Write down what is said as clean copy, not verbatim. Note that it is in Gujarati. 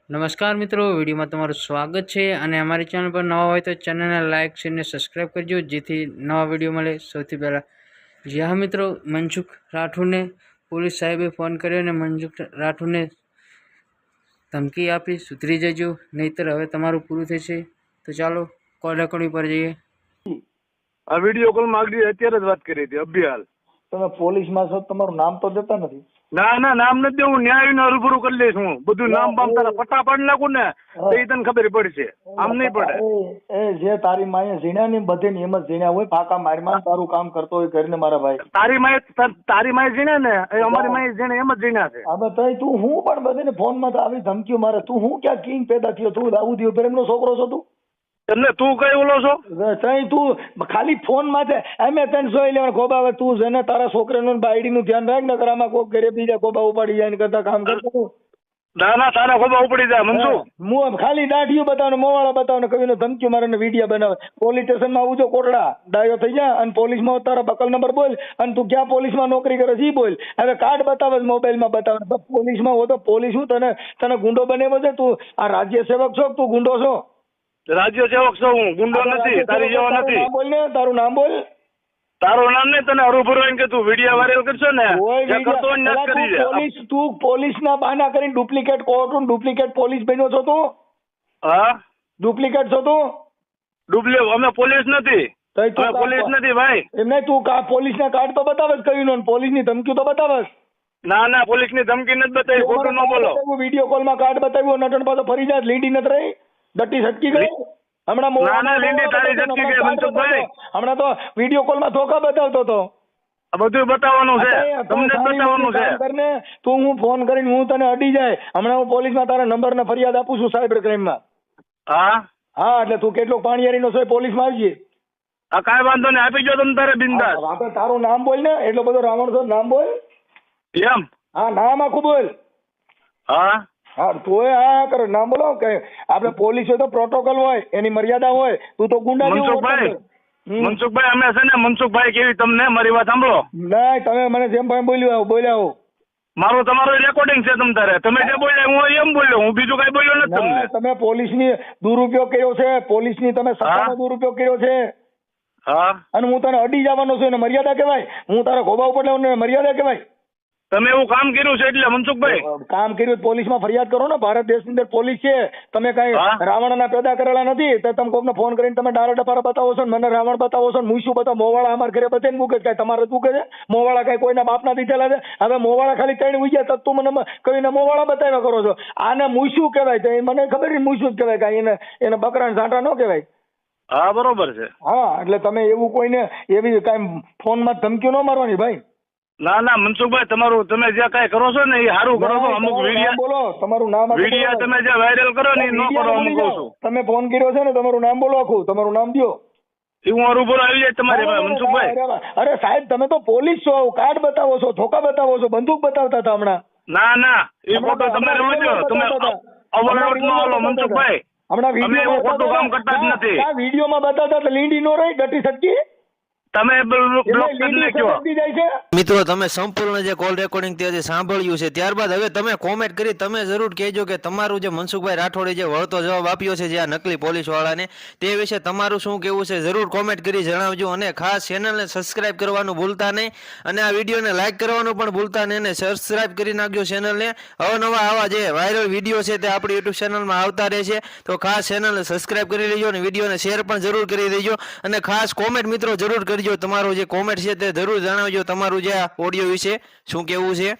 નમસ્કાર મિત્રો, વિડીયોમાં તમારું સ્વાગત છે અને અમારી ચેનલ પર નવા હોય તો ચેનલને લાઇક શેર અને સબસ્ક્રાઈબ કરજો જેથી નવા વિડીયો મળે સૌથી પહેલાં. જી હા મિત્રો, મનસુખ રાઠોડને પોલીસ સાહેબે ફોન કર્યો અને મનસુખ રાઠોડને ધમકી આપી સુધરી જજો નહીંતર હવે તમારું પૂરું થશે. તો ચાલો કોલ રેકોર્ડિંગ પર જઈએ. આ વિડીયો કોલમાં આગળ અત્યારે જ વાત કરી હતી અભિહાલ. તમે પોલીસમાં છો, તમારું નામ તો દેતા નથી. ના નામ નથી દેવું, ન્યાયને રૂબરૂ કરી લઈશ હું. બધું નામ બામ તારા પટ્ટા પાડી નાખું ને તો એ તને ખબર પડશે, આમ નહીં પડે. એ જે તારી માએ ઝીણ્યા ની બધે એમ જ ઝીણ્યા હોય, ફાકા મારમાં તારું કામ કરતો હોય કરીને મારા ભાઈ. તારી માએ જીણ્યા ને એ અમારી માએ જીણે એમ જ જીણ્યા છે. હવે તઈ તું હું પણ બધે ફોનમાં તો આવી ધમકીઓ મારે. તું હું ક્યાં કિંગ પેદા થયો? તું દાઉદ ઇબ્રાહિમનો છોકરો છો તું? એમને તું કઈ ઓલો છો? તઈ તું ખાલી ફોન માં એમ તને જોઈ લેવાનું ખોબા. હવે તું છે ને તારા છોકરાનું બાયડી નું ધ્યાન રાખ ને આમાં કોક ઘરે બીજા ખોબા ઉપાડી જાય ને કરતા કામ કરતો. ના તારા ખોબા ઉપડી જાય મનસુખ. હું ખાલી દાઢીઓ બતાવ ને મોવાળા બતાવ ને કવિનો ધમકીઓ મારે ને વિડીયો બનાવે. પોલીસ સ્ટેશન માં આવજો કોટડા ડાયો થઈ જાય અને પોલીસ માં તારા બકલ નંબર બોલ અને તું ક્યાં પોલીસ માં નોકરી કરે છે બોલ. હવે કાર્ડ બતાવે મોબાઈલ માં બતાવે. પોલીસ માં હો તો પોલીસ હું તને ગુંડો બનાવ્યો છે? તું આ રાજ્ય સેવક છો? તું ગુંડો છો? રાજ્ય સેવક છો હું, ગુંડો નથી, તારી જેવો નથી. બોલ ને, તારું નામ બોલ. તારું નામ નહીં, તને હરૂભરું કે તું વિડીયો વાયરલ કરશો ને કરતો કરી જાય. તું પોલીસ ના બહાના કરીને ડુપ્લિકેટ કોર્ટ ડુપ્લિકેટ પોલીસ બન્યો છો તું? હા, ડુપ્લિકેટ છો તું? અમે પોલીસ નથી, પોલીસ નથી ભાઈ. એમ નહીં, તું પોલીસ ના કાર્ડ તો બતાવે કયું? પોલીસ ની ધમકી તો બતાવે? ના પોલીસ ની ધમકી નથી બતાવી, ખોટું ન બોલો. વિડીયો કોલ માં કાર્ડ બતાવ્યું, નટણ પાછો ફરી જાય, લીડી નથી રહી, ડટ્ટી સટકી ગઈ. હમણાં હમણાં તો વિડીયો કોલ માં ધોકા બતાવતો હતો. બધું બતાવવાનું છે, તમને બતાવવાનું છે. તું હું ફોન કરીને હું તને અડી જાય, હમણાં હું પોલીસ માં તારા નંબર ને ફરિયાદ આપું છું સાયબર ક્રાઇમ માં. હા એટલે તું કેટલો પાણીયારી નો છો પોલીસ માં આવજે. કાંઈ વાંધો નહીં, આપી જો તમે તારે બિંદાસ. તારું નામ બોલ ને, એટલો બધો રાવણ છો, નામ બોલ. એમ? હા, નામ આખું બોલ. હા તું હા કરે નામ બોલો. કે આપડે પોલીસ હોય તો પ્રોટોકોલ હોય, એની મર્યાદા હોય. તું તો ગુંડા. મનસુખભાઈ અમે છે ને મનસુખભાઈ કેવી તમને મારી વાત સાંભળો. ના, તમે મને જેમ ભાઈ બોલ્યા મારું તમારું રેકોર્ડિંગ છે તમ તારે. તમે જે બોલ્યા હું એમ બોલ્યો, હું બીજું કઈ બોલ્યો નથી તમને. તમે પોલીસ ની દુરુપયોગ કર્યો છે, પોલીસ ની તમે સત્તાનો દુરુપયોગ કર્યો છે. હા, અને હું તને અડી જવાનો છું, એને મર્યાદા કહેવાય? હું તારા ખોબા ઉપર લેવાનો મર્યાદા કહેવાય? તમે એવું કામ કર્યું છે એટલે મનસુખભાઈ કામ કર્યું પોલીસ માં ફરિયાદ કરો ને. ભારત દેશની અંદર પોલીસ છે, તમે કઈ રાવણ ના પેદા કરેલા નથી. તો તમે કોઈને ફોન કરીને તમે ડારા ડપારા બતાવો છો, મને રાવણ બતાવો છો, હું શું બતાવો? મોવાળા અમારા ઘરે બધે મૂકે છે, તમારે શું છે? મોવાળા કઈ કોઈના બાપના દીધેલા છે? હવે મોવાળા ખાલી ત્રણ ઉઈ ગયા, તું મને કઈને મોવાળા બતાવ્યા કરો છો. આને મૂછું કહેવાય છે, મને ખબર છે મૂછું જ કહેવાય, કઈ એને બકરા ઝાંટા ન કહેવાય. હા બરોબર છે. હા એટલે તમે એવું કોઈને એવી કઈ ફોન માં ધમકીઓ ન મારવાની ભાઈ. ના મનસુખભાઈ, તમારું તમે જે કઈ કરો છો ને એ સારું કરો છો. અમુક વિડીયો બોલો, તમારું નામ વિડીયો તમે જે વાયરલ કરો ને એ ન કરો. અમુક કહું છું તમે ફોન કર્યો છે ને, તમારું નામ બોલો, આખું તમારું નામ દો. હું રૂબરૂ આવી જાય તમારી મનસુખભાઈ. અરે સાહેબ, તમે તો પોલીસ છો, કાર્ડ બતાવો છો, ધોકા બતાવો છો, બંદૂક બતાવતા હતા હમણાં. ના એ ફોટો તમે સમજો, તમે ઓવરલોડ ન હાલો મનસુખભાઈ. હમણાં વિડીયો ખોટું કામ કરતા જ નથી. આ વિડીયોમાં બતાવતા એટલે લીંડી નો રહી, ડટી સટકી. તમે મિત્રો તમે સંપૂર્ણ જે કોલ રેકોર્ડિંગ તે સાંભળ્યું છે, ત્યારબાદ હવે તમે કોમેન્ટ કરી તમે જરૂર કહેજો કે તમારું જે મનસુખભાઈ રાઠોડે જે વળતો જવાબ આપ્યો છે જે આ નકલી પોલીસ વાળાને, તે વિશે તમારું શું કેવું છે જરૂર કોમેન્ટ કરી જણાવજો. અને ખાસ ચેનલને સબસ્ક્રાઇબ કરવાનું ભૂલતા નહીં અને આ વિડીયોને લાઇક કરવાનું પણ ભૂલતા નહીં અને સબસ્ક્રાઇબ કરી નાખજો ચેનલને. અવનવા આવા જે વાયરલ વિડીયો છે તે આપણી યુટ્યુબ ચેનલમાં આવતા રહેશે, તો ખાસ ચેનલને સબસ્ક્રાઇબ કરી લેજો અને વિડીયોને શેર પણ જરૂર કરી દેજો. અને ખાસ કોમેન્ટ મિત્રો જરૂર કરજો, તમારો જે કોમેન્ટ છે તે જરૂર જણાવજો તમારું જે ઓડિયો વિશે શું કેવું છે.